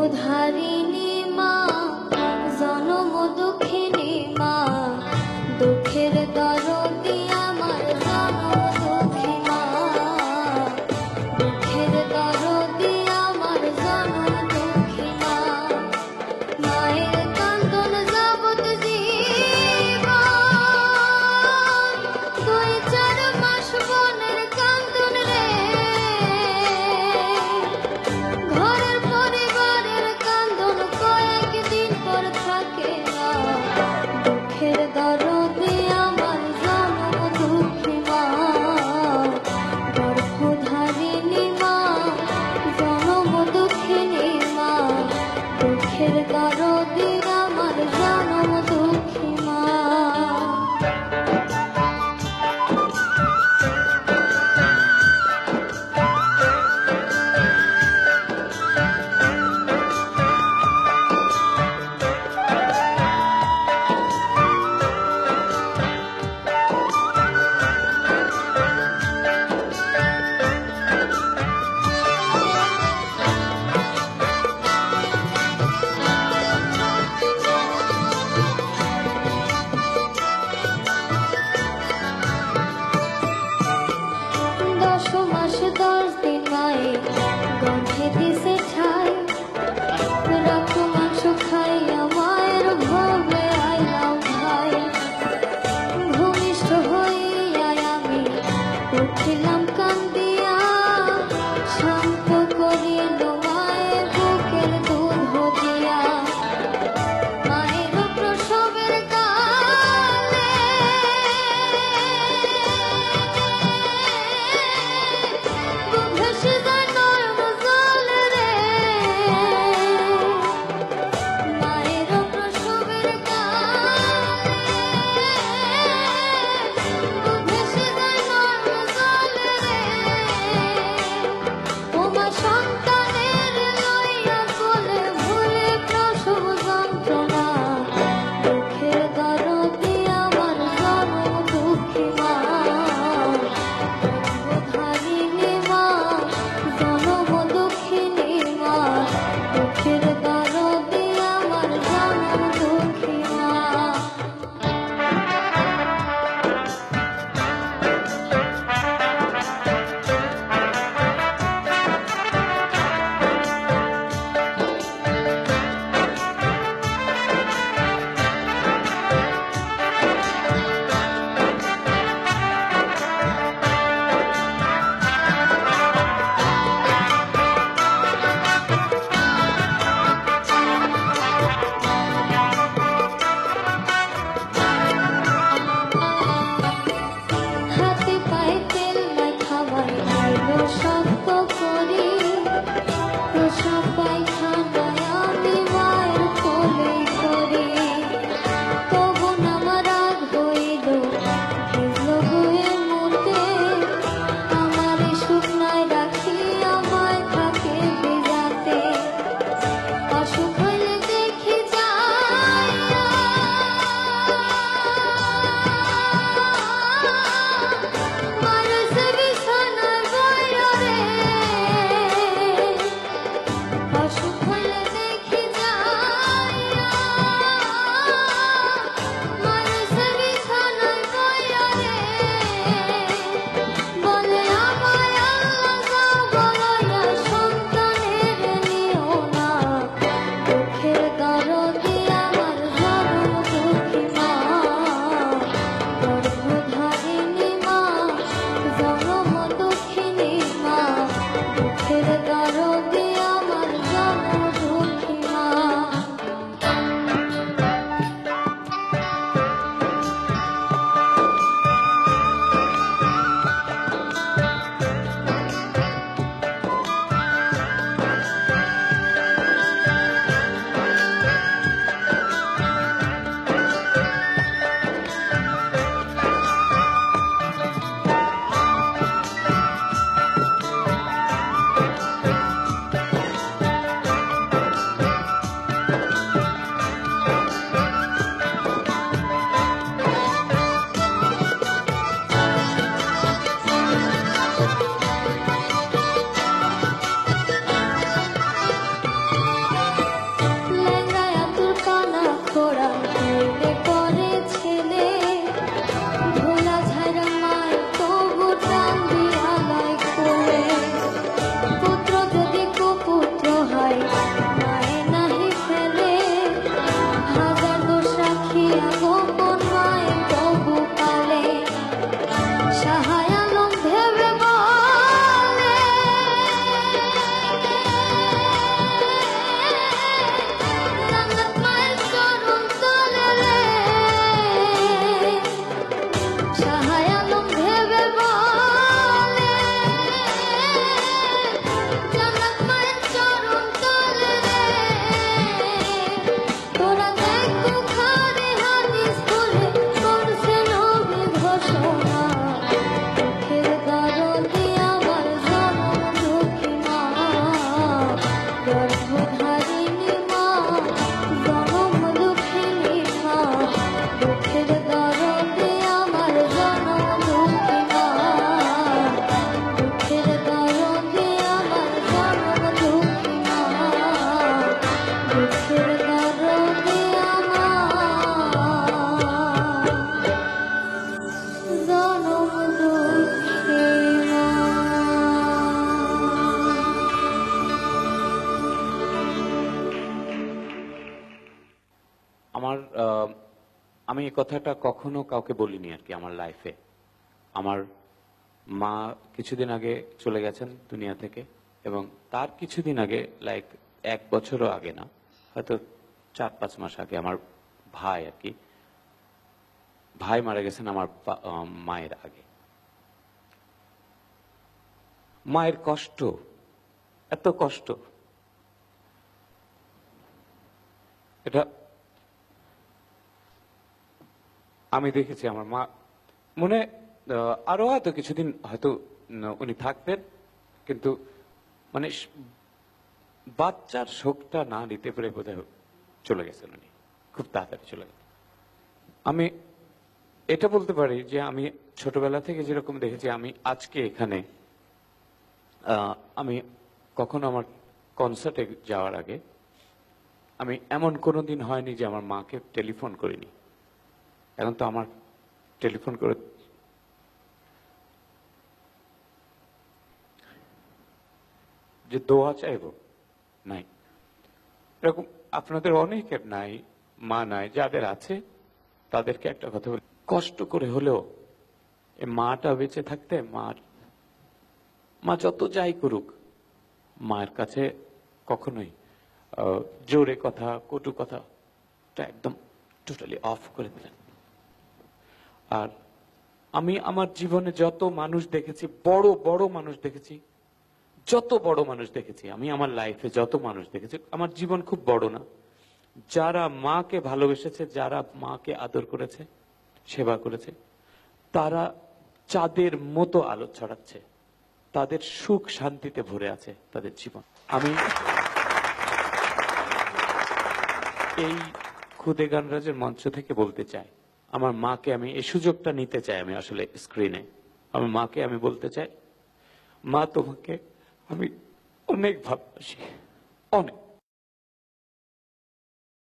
গর্ভধারিণী মা, জনম দুঃখিনী মা, দুঃখের দরদি আমার জনম দুঃখী মা, দুঃখের দরদি আমার জনম দুঃখী মা। মায়ের কান্দন যাবত জীবন, 2-4 মাস বনের কান্দন রে, ঘরের পরিবারের কান্দন কয়েকদিন পর থাকে না। দুঃখের দরদে আমার জনম দুঃখী মা, গর্ভধারিণী মা, জনম দুঃখিনী মা, দুঃখের দরদে আমার জনম দুঃখী মা। গর্ভে দিছে ঠাই, রক্ত মাংস খাইয়া মায়ের ভবে আইলাম ভাই। ভূমিষ্ঠ হইয়া আমি উঠিলাম কান্দিয়া, শান্ত করিল মায়ের বুকের দুধ দিয়া। মায়ের প্রসবের কালে ভেসে যায় নয়ন জল রে, মায়ের প্রসবের কালে ভেসে যায় নয়ন জল রে। ওমা সন্তানের লইয়া কোলে ভুলে প্রসব যন্ত্রণা, দুঃখের দরদে আমার জনম দুঃখী মা, গর্ভধারিণী মা, জনম দুঃখিনী মা, দুঃখের দরদে আমার জনম দুঃখী মা। হাতে পায়ে তেল মাখাবার আইলো শক্ত করি, প্রসব পায়খানায় আমি মায়ের কোলে করি। তবু আমার রাগ হইল ভিজল বয়ে মুতে, আমার শুকনায় রাখি আমায় থাকে ভিজাতে। অসুখ হইলে দেখি যাইয়া মায়ের সে বিছানায় বইয়া রে, শাহায় আলম ভেবে বলে জান্নাত মায়ের চরণ তলে রে শাহায় আলম ভেবে বলে জান্নাত মায়ের চরণ তলে রে তোরা দেখ বুখারী হাদিস পড়ে করছে নবী ঘোষণা দুঃখের দরদে আমার জনম দুঃখী মা গর্ভধারিণী মা জনম দুঃখিনী মা দুঃখের দরদে আমার জনম দুঃখী মা দুঃখের দরদে আমার জনম দুঃখী মা দুঃখের দরদে আমার জনম দুঃখী মা। আমার আমি এই কথাটা কখনো কাউকে বলিনি আর কি আমার লাইফে। আমার মা কিছুদিন আগে চলে গেছেন দুনিয়া থেকে, এবং তার কিছুদিন আগে, লাইক 1 বছরও আগে না, হয়তো 4-5 মাস আগে আমার ভাই আর কি, ভাই মারা গেছেন আমার মায়ের আগে। মায়ের কষ্ট, এত কষ্ট, এটা আমি দেখেছি। আমার মা মনে আরো হয়তো কিছুদিন হয়তো উনি থাকতেন, কিন্তু মানে বাচ্চার শোকটা না নিতে পেরে বোধহয় চলে গেছেন উনি, খুব তাড়াতাড়ি চলে গেছেন। আমি এটা বলতে পারি যে আমি ছোটবেলা থেকে যেরকম দেখেছি, আমি আজকে এখানে আমি কখনো আমার কনসার্টে যাওয়ার আগে আমি এমন কোনোদিন হয়নি যে আমার মাকে টেলিফোন করিনি। এখন তো আমার টেলিফোন করে যে দোয়া চাইব নাই, এরকম আপনাদের অনেকের নাই, মা নাই। যাদের আছে তাদেরকে একটা কথা বলি, কষ্ট করে হলেও এই মাটা বেঁচে থাকতে, মা যত যাই করুক, মায়ের কাছে কখনোই জোরে কথা, কটু কথা একদম টোটালি অফ করে দিলেন। আর আমি আমার জীবনে যত মানুষ দেখেছি, বড় বড় মানুষ দেখেছি, যত বড় মানুষ দেখেছি, আমি আমার লাইফে যত মানুষ দেখেছি, আমার জীবন খুব বড় না, যারা মাকে ভালোবেসেছে, যারা মাকে আদর করেছে, সেবা করেছে, তারা চাঁদের মতো আলো ছড়াচ্ছে, তাদের সুখ শান্তিতে ভরে আছে তাদের জীবন। আমি এই খুদে গানরাজের মঞ্চ থেকে বলতে চাই, আমার মাকে আমি এই সুযোগটা নিতে চাই, আমি আসলে স্ক্রিনে আমার মাকে আমি বলতে চাই, মা তোমাকে আমি অনেক ভালোবাসি, অনেক।